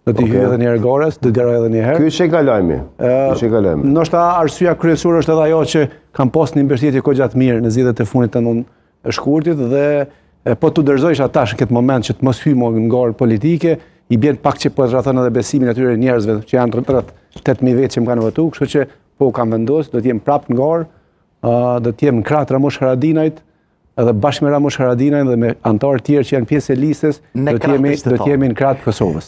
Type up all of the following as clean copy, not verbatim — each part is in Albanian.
do t'i hyjë edhe një herë Gores, do t'garoj edhe një herë. Ky është e kalojmi. Ndoshta arsyeja kryesore është edhe ajo që kam pas një mbështetje gjatë mirë në zgjedhjet e fundit të shkurtit dhe po t'u dorëzoisha tash në këtë moment që të mos hyj në ngorë politike, i bjen pak që po rrethon edhe besimin atyre njerëzve që janë rreth 8000 vjet që më kanë votuar, kështu që po kam vendosur do të jem prapë në ngorë, do të jem në krah Ramush Haradinajt, edhe bashkë me Ramush Haradinajt dhe me anëtarë tjerë që janë pjesë e listës, do të jemi në krah të Kosovës.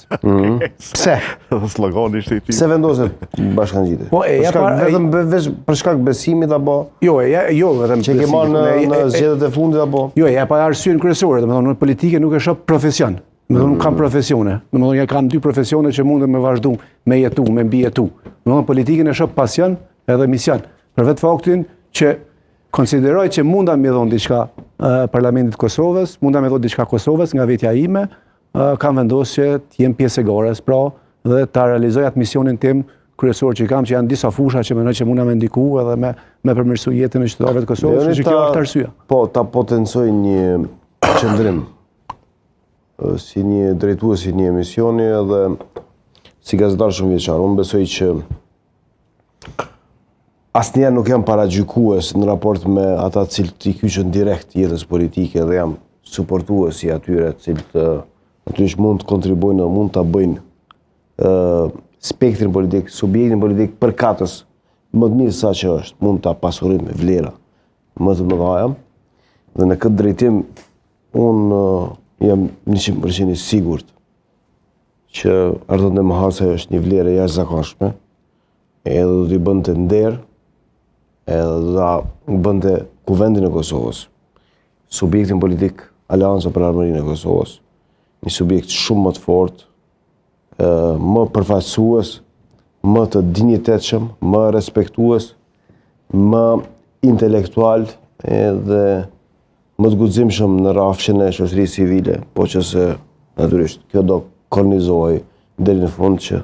Pse? Slogani ishte i tij. Pse vendoset bashkangjitë? Po vetëm për shkak besimit apo? Jo, vetëm që ke marrë në zgjedhjet e fundit apo? Jo, pa arsyen kryesore, domethënë në politikë nuk e shoh profesion. Domethënë kam profesione. Domethënë ja kam dy profesione që mundem me vazhdu me jetu, me mbijetu. Domethënë politikën e shoh pasion edhe mision. Për vetë faktin që konsideroj që munda me dhon diçka Parlamentit të Kosovës, munda me dhon diçka Kosovës nga vetja ime, kam vendosur që të jem pjesë e Gorës, pra dhe ta realizoj atë misionin tim kryesor që kam, që janë disa fusha që mendoj që munda me ndiku edhe me përmirësu jetën e qytetarëve të Kosovës, që kjo është arsyeja. Po, ta potencoj një qëndrim si një drejtues i një emisioni edhe si gazetar shumë vjeçar. Unë besoj që asnjëherë nuk jam paragjykues në raport me ata cilët i kyçën direkt jetës politike dhe jam suportues i atyre cilët natyrisht mund të kontribuojnë, mund ta bëjnë spektrin politik, subjektin politik përkatës më të mirë sa që është, mund ta pasurojnë me vlera më të mëdha. Dhe në këtë drejtim unë jam 100% i sigurt që Ardhën Demahasaj është një vlerë e jashtëzakonshme, edhe do t'i bënte nder, edhe do t'a bënte Kuvendin e Kosovës, subjektin politik, Aleanca për Armërinë e Kosovës, një subjekt shumë më të fortë, më përfaqësues, më të dinjitetshëm, më respektues, më intelektual edhe më të guximshëm në rrafshin e shoqërisë civile, po që se natyrisht kjo do kolonizohej deri në fund që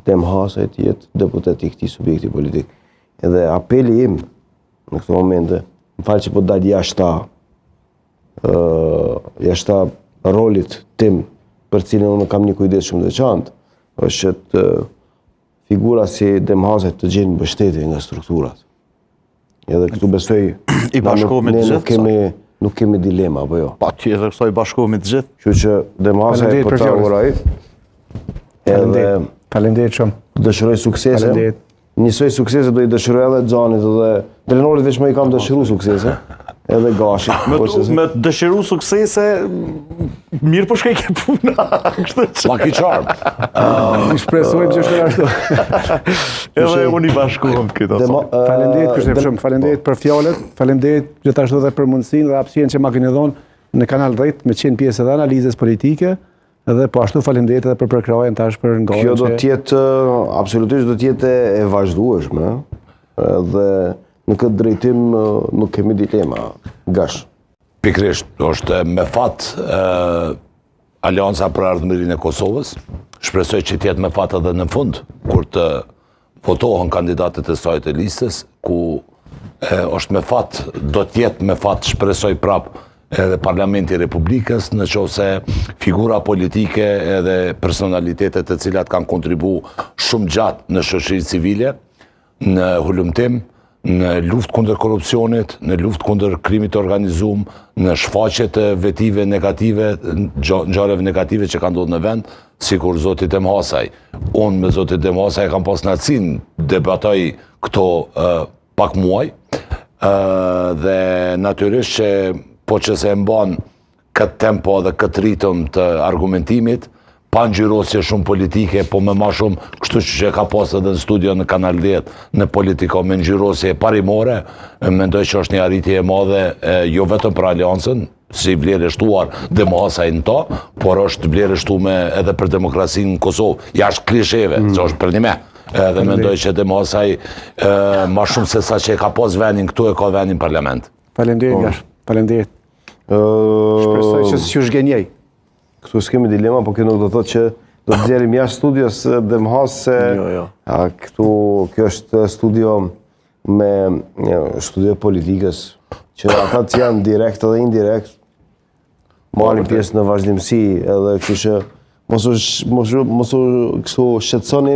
Demahasaj të jetë deputet i këtij subjekti politik. Edhe apeli im në këtë momente, më fal që po dal jashta rolit tim për cilin unë kam një kujdes shumë të veçantë, është që figura si Demahasaj të gjejnë mbështetje nga strukturat. Edhe këtu besoj i bashkohemi të gjithë. Nuk kemi dilema, apo jo? Patjetër, sa i bashkohemi të gjithë. Kështu që Demahasaj po ta uroj. Faleminderit shumë. Dëshiroj suksese. Njësoj suksese do i dëshiroj edhe Xhanit dhe Drenorit veç më i kam dëshiruar suksese. Edhe Gashit. Me dëshiru suksese, mirë për shkej ke puna. Lucky charm. I shpresojmë që është ashtu. Edhe unë i bashkohem këtë asaj. Faleminderit Krishterë shumë, faleminderit për fjalët, faleminderit gjithashtu edhe për mundësinë dhe hapësirën që ma keni dhënë në Kanal 10 me qenë pjesë edhe analizës politike, edhe po ashtu faleminderit edhe për përkrajen tash për ngorën. Kjo do të jetë absolutisht do të jetë e vazhdueshme, dhe në këtë drejtim nuk kemi dilema, Gash. Pikrisht, është me fat Aleanca për Ardhmërinë e Kosovës, shpresoj që të jetë me fat edhe në fund, kur të votohen kandidatët e saj të listës, ku është me fat, do të jetë me fat, shpresoj prap edhe Parlamenti i Republikës, në qoftë se figura politike edhe personalitetet të cilat kanë kontribu shumë gjatë në shoqërinë civile, në hulumtim, në luftë kundër korrupsionit, në luftë kundër krimit të organizuar, në shfaqje të vetive negative, ngjarjeve negative që kanë ndodhur në vend, sikur zoti Demahasaj. Unë me zotin Demahasaj kam pas kënaqësinë debatoj këto pak muaj, dhe natyrisht që po që se mban këtë tempo dhe këtë ritëm të argumentimit, pa ngjyrosje shumë politike, po me ma shumë, kështu që ka pas edhe në studio në Kanal 10, në politika me ngjyrosje parimore, mendoj që është një arritje e madhe, jo vetëm për Aleancën, si vlerë e shtuar Demahasaj në to, por është vlerë e shtuar edhe për demokracinë në Kosovë, jashtë klisheve, që është për një me. Dhe mendoj që Demahasaj, ma shumë se sa që ka pas vendin këtu, e ka vendin parlament. Faleminderit, Gash, faleminderit. Shpresoj që s'ju zgjenjej. Këtu s'kemi dilema, po kjo nuk do thotë që do të nxjerrim jashtë studios Demahasaj. Jo. Këtu kjo është studio me studio politikës, që ata që janë direkt edhe indirekt marrin pjesë në vazhdimsi, edhe kështu që Mos u kështu shqetësoni